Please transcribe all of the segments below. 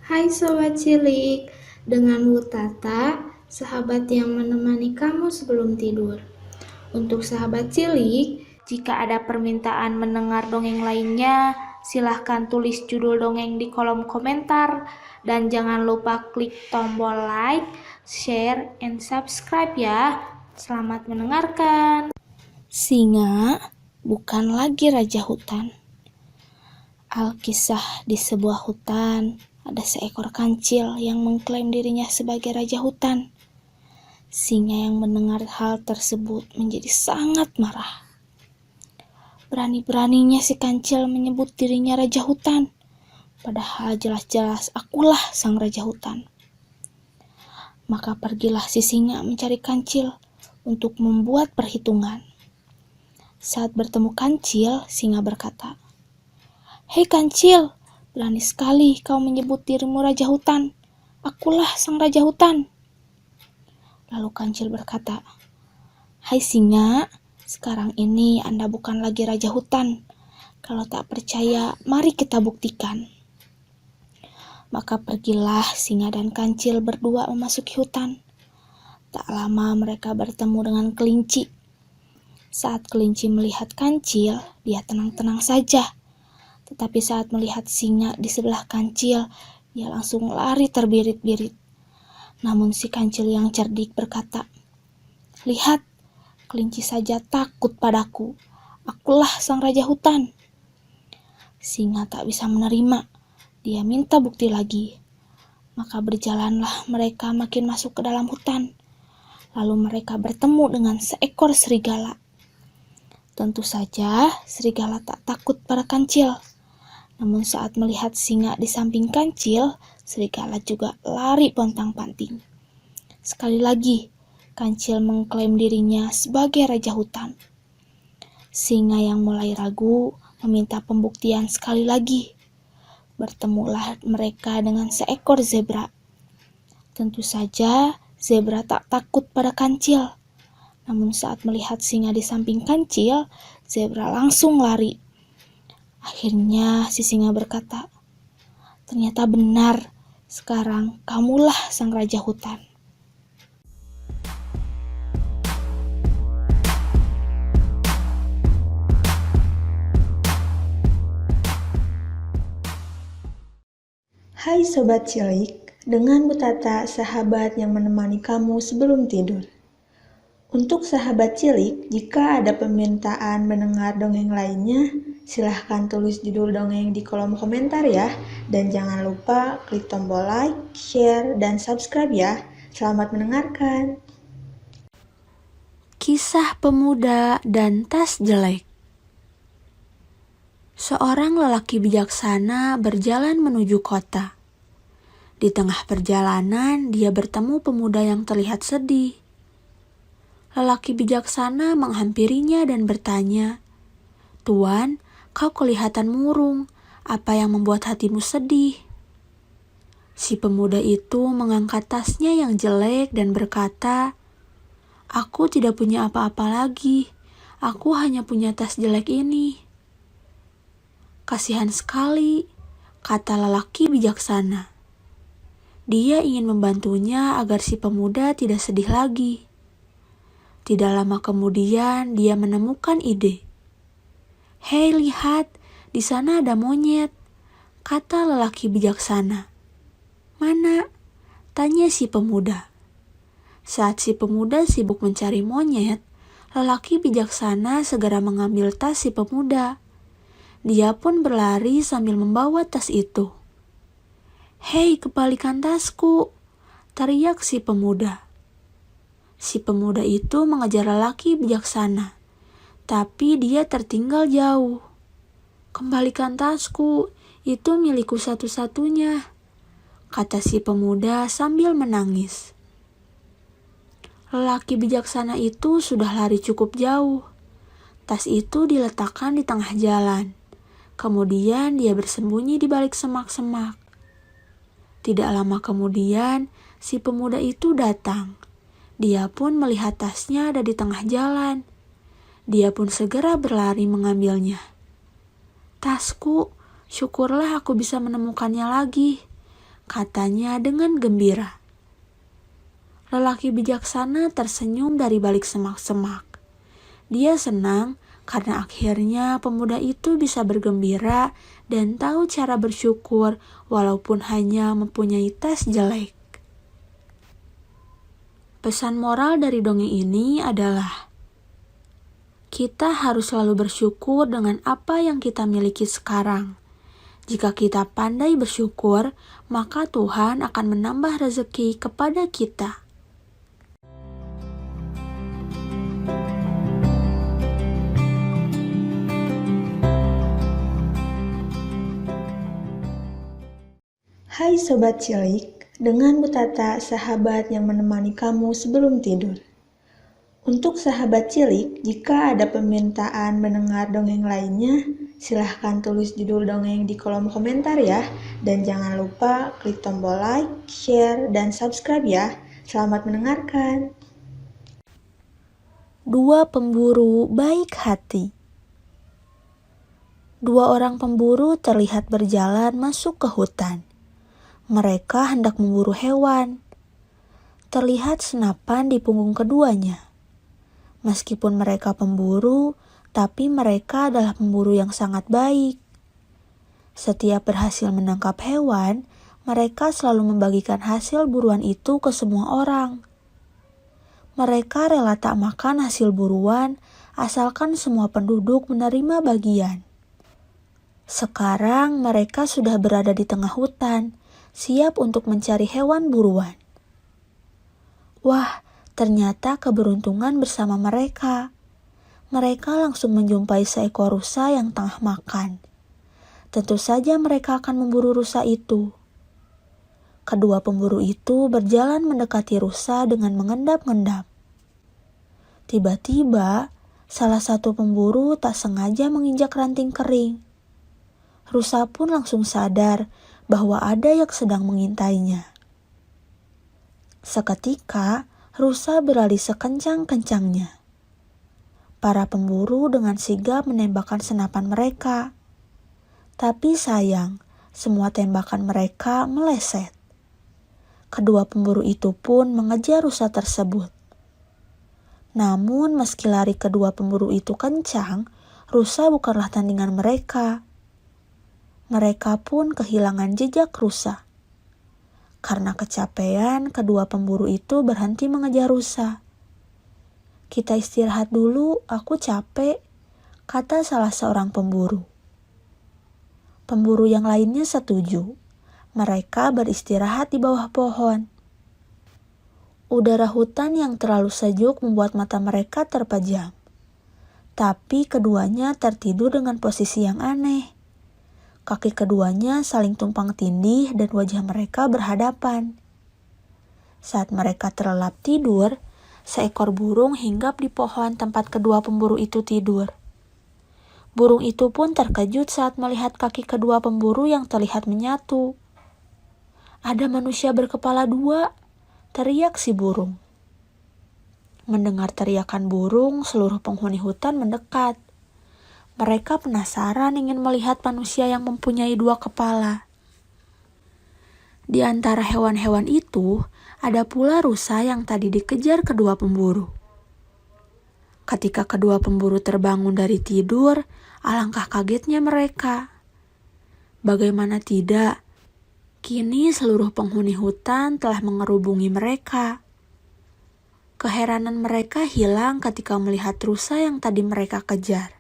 Hai Sobat Cilik, dengan Wutata, sahabat yang menemani kamu sebelum tidur. Untuk sahabat cilik, jika ada permintaan mendengar dongeng lainnya, silahkan tulis judul dongeng di kolom komentar. Dan jangan lupa klik tombol like, share, and subscribe ya. Selamat mendengarkan. Singa bukan lagi raja hutan. Alkisah di sebuah hutan, ada seekor kancil yang mengklaim dirinya sebagai raja hutan. Singa yang mendengar hal tersebut menjadi sangat marah. Berani-beraninya si kancil menyebut dirinya raja hutan, padahal jelas-jelas akulah sang raja hutan. Maka pergilah si singa mencari kancil untuk membuat perhitungan. Saat bertemu kancil, singa berkata, "Hei kancil, berani sekali kau menyebut dirimu raja hutan. Akulah sang raja hutan." Lalu kancil berkata, "Hai singa, sekarang ini Anda bukan lagi raja hutan. Kalau tak percaya, mari kita buktikan." Maka pergilah singa dan kancil berdua memasuki hutan. Tak lama mereka bertemu dengan kelinci. Saat kelinci melihat kancil, dia tenang-tenang saja. Tetapi saat melihat singa di sebelah kancil, dia langsung lari terbirit-birit. Namun si kancil yang cerdik berkata, "Lihat, kelinci saja takut padaku. Akulah sang raja hutan." Singa tak bisa menerima. Dia minta bukti lagi. Maka berjalanlah mereka makin masuk ke dalam hutan. Lalu mereka bertemu dengan seekor serigala. Tentu saja serigala tak takut pada kancil. Namun saat melihat singa di samping kancil, serigala juga lari pontang-panting. Sekali lagi, kancil mengklaim dirinya sebagai raja hutan. Singa yang mulai ragu meminta pembuktian sekali lagi. Bertemulah mereka dengan seekor zebra. Tentu saja zebra tak takut pada kancil. Namun saat melihat singa di samping kancil, zebra langsung lari. Akhirnya si singa berkata, "Ternyata benar, sekarang kamulah sang raja hutan." Hai Sobat Cilik, dengan Butata, sahabat yang menemani kamu sebelum tidur. Untuk sahabat cilik, jika ada permintaan mendengar dongeng lainnya, silahkan tulis judul dongeng di kolom komentar ya. Dan jangan lupa klik tombol like, share, dan subscribe ya. Selamat mendengarkan. Kisah pemuda dan tas jelek. Seorang lelaki bijaksana berjalan menuju kota. Di tengah perjalanan, dia bertemu pemuda yang terlihat sedih. Lelaki bijaksana menghampirinya dan bertanya, "Tuan, kau kelihatan murung. Apa yang membuat hatimu sedih?" Si pemuda itu mengangkat tasnya yang jelek dan berkata, "Aku tidak punya apa-apa lagi. Aku hanya punya tas jelek ini." "Kasihan sekali," kata lelaki bijaksana. Dia ingin membantunya agar si pemuda tidak sedih lagi. Tidak lama kemudian dia menemukan ide. "Hei, lihat, di sana ada monyet," kata lelaki bijaksana. "Mana?" tanya si pemuda. Saat si pemuda sibuk mencari monyet, lelaki bijaksana segera mengambil tas si pemuda. Dia pun berlari sambil membawa tas itu. "Hei, kembalikan tasku!" teriak si pemuda. Si pemuda itu mengejar lelaki bijaksana, tapi dia tertinggal jauh. "Kembalikan tasku, itu milikku satu-satunya," kata si pemuda sambil menangis. Lelaki bijaksana itu sudah lari cukup jauh. Tas itu diletakkan di tengah jalan. Kemudian dia bersembunyi di balik semak-semak. Tidak lama kemudian, si pemuda itu datang. Dia pun melihat tasnya ada di tengah jalan. Dia pun segera berlari mengambilnya. "Tasku, syukurlah aku bisa menemukannya lagi," katanya dengan gembira. Lelaki bijaksana tersenyum dari balik semak-semak. Dia senang karena akhirnya pemuda itu bisa bergembira dan tahu cara bersyukur walaupun hanya mempunyai tes jelek. Pesan moral dari dongeng ini adalah kita harus selalu bersyukur dengan apa yang kita miliki sekarang. Jika kita pandai bersyukur, maka Tuhan akan menambah rezeki kepada kita. Hai Sobat Cilik, dengan Bu Tata, sahabat yang menemani kamu sebelum tidur. Untuk sahabat cilik, jika ada permintaan mendengar dongeng lainnya, silahkan tulis judul dongeng di kolom komentar ya. Dan jangan lupa klik tombol like, share, dan subscribe ya. Selamat mendengarkan. Dua pemburu baik hati. Dua orang pemburu terlihat berjalan masuk ke hutan. Mereka hendak memburu hewan. Terlihat senapan di punggung keduanya. Meskipun mereka pemburu, tapi mereka adalah pemburu yang sangat baik. Setiap berhasil menangkap hewan, mereka selalu membagikan hasil buruan itu ke semua orang. Mereka rela tak makan hasil buruan, asalkan semua penduduk menerima bagian. Sekarang mereka sudah berada di tengah hutan, siap untuk mencari hewan buruan. Wah, ternyata keberuntungan bersama mereka. Mereka langsung menjumpai seekor rusa yang tengah makan. Tentu saja mereka akan memburu rusa itu. Kedua pemburu itu berjalan mendekati rusa dengan mengendap-endap. Tiba-tiba, salah satu pemburu tak sengaja menginjak ranting kering. Rusa pun langsung sadar bahwa ada yang sedang mengintainya. Seketika, rusa berlari sekencang-kencangnya. Para pemburu dengan sigap menembakkan senapan mereka. Tapi sayang, semua tembakan mereka meleset. Kedua pemburu itu pun mengejar rusa tersebut. Namun meski lari kedua pemburu itu kencang, rusa bukanlah tandingan mereka. Mereka pun kehilangan jejak rusa. Karena kecapean, kedua pemburu itu berhenti mengejar rusa. Kita istirahat dulu, aku capek, kata salah seorang pemburu. Pemburu yang lainnya setuju. Mereka beristirahat di bawah pohon. Udara hutan yang terlalu sejuk membuat mata mereka terpejam. Tapi keduanya tertidur dengan posisi yang aneh. Kaki keduanya saling tumpang tindih dan wajah mereka berhadapan. Saat mereka terlelap tidur, seekor burung hinggap di pohon tempat kedua pemburu itu tidur. Burung itu pun terkejut saat melihat kaki kedua pemburu yang terlihat menyatu. Ada manusia berkepala dua, teriak si burung. Mendengar teriakan burung, seluruh penghuni hutan mendekat. Mereka penasaran ingin melihat manusia yang mempunyai dua kepala. Di antara hewan-hewan itu, ada pula rusa yang tadi dikejar kedua pemburu. Ketika kedua pemburu terbangun dari tidur, alangkah kagetnya mereka. Bagaimana tidak, kini seluruh penghuni hutan telah mengerubungi mereka. Keheranan mereka hilang ketika melihat rusa yang tadi mereka kejar.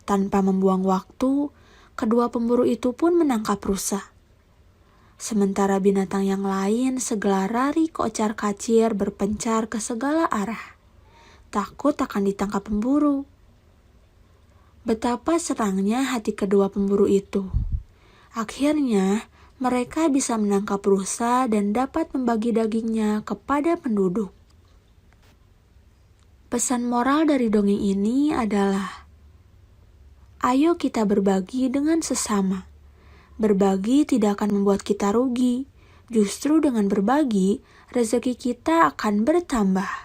Tanpa membuang waktu, kedua pemburu itu pun menangkap rusa. Sementara binatang yang lain segera lari kocar-kacir berpencar ke segala arah. Takut akan ditangkap pemburu. Betapa senangnya hati kedua pemburu itu. Akhirnya, mereka bisa menangkap rusa dan dapat membagi dagingnya kepada penduduk. Pesan moral dari dongeng ini adalah, ayo kita berbagi dengan sesama. Berbagi tidak akan membuat kita rugi. Justru dengan berbagi, rezeki kita akan bertambah.